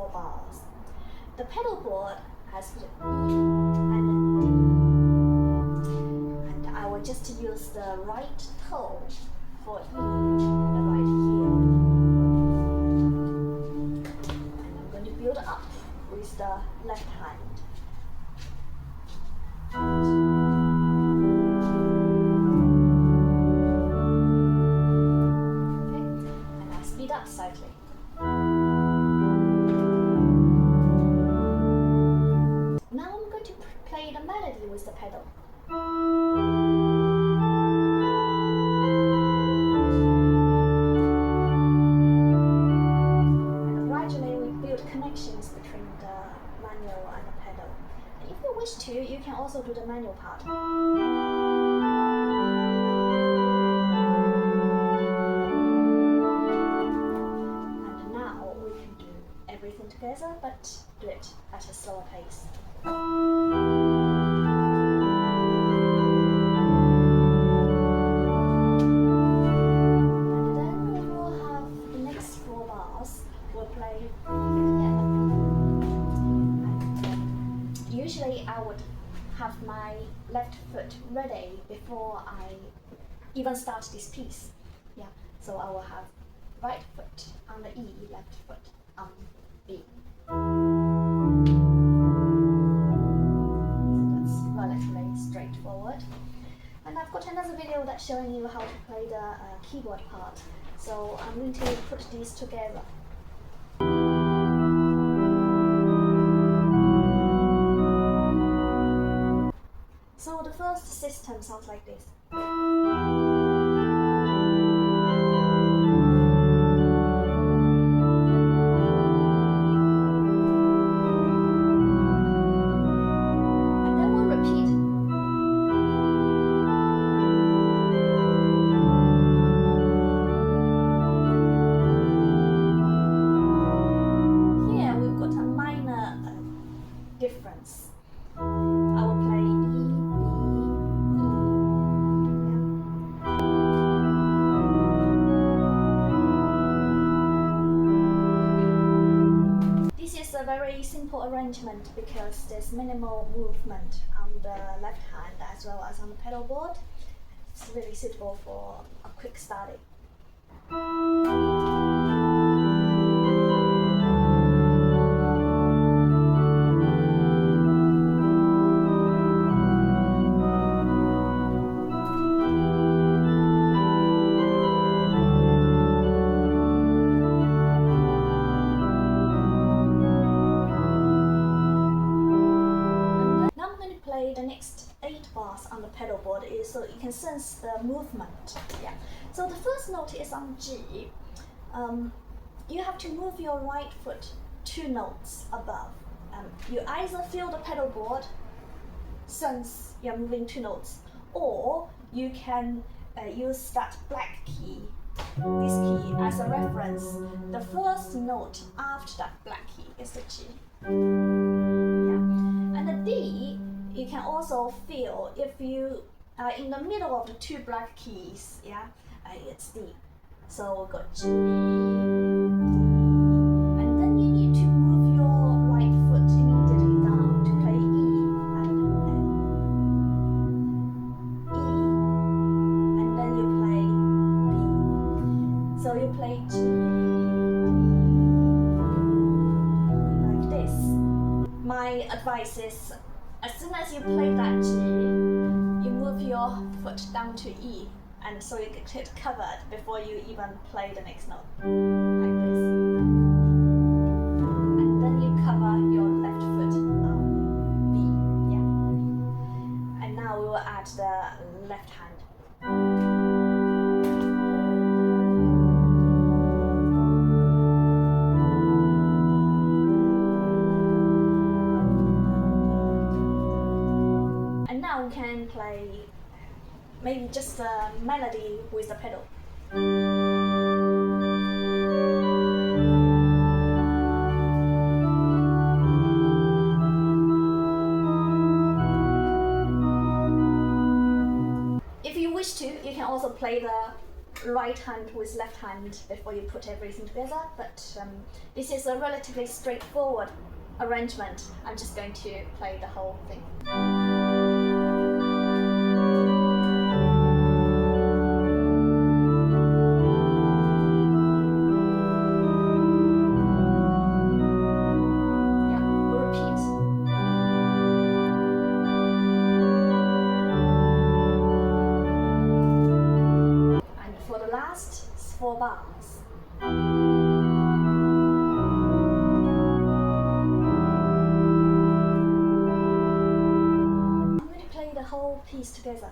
4 bars. The pedal board has the E and the D, and I will just use the right toe for E and the right heel. And I'm going to build up with the left hand. Speed up slightly. Now I'm going to play the melody with the pedal. And gradually we build connections between the manual and the pedal. And if you wish to, you can also do the manual part. Everything together, but do it at a slower pace. And then we will have the next 4 bars. We'll play together. And usually I would have my left foot ready before I even start this piece. Yeah, so I will have right foot on the E, left foot on B. So that's relatively straightforward. And I've got another video that's showing you how to play the keyboard part. So I'm going to put these together. So the first system sounds like this. Difference. I will play E, B, E. This is a very simple arrangement because there's minimal movement on the left hand as well as on the pedal board. It's really suitable for a quick study. The next 8 bars on the pedal board is so you can sense the movement. Yeah. So the first note is on G. You have to move your right foot 2 notes above. You either feel the pedal board, sense you're moving 2 notes, or you can use that black key, this key, as a reference. The first note after that black key is the G. Yeah. And the D, you can also feel if you are in the middle of the 2 black keys, yeah, it's D. So we'll go G, D, and then you need to move your right foot immediately down to play E and E, and then you play B. So you play G like this. My advice is, as soon as you play that G, you move your foot down to E, and so you get it covered before you even play the next note, like this. And then you cover your left foot on B, yeah. And now we will add the left hand. Now we can play maybe just a melody with the pedal. If you wish to, you can also play the right hand with left hand before you put everything together, but this is a relatively straightforward arrangement. I'm just going to play the whole thing. Last 4 bars. I'm going to play the whole piece together.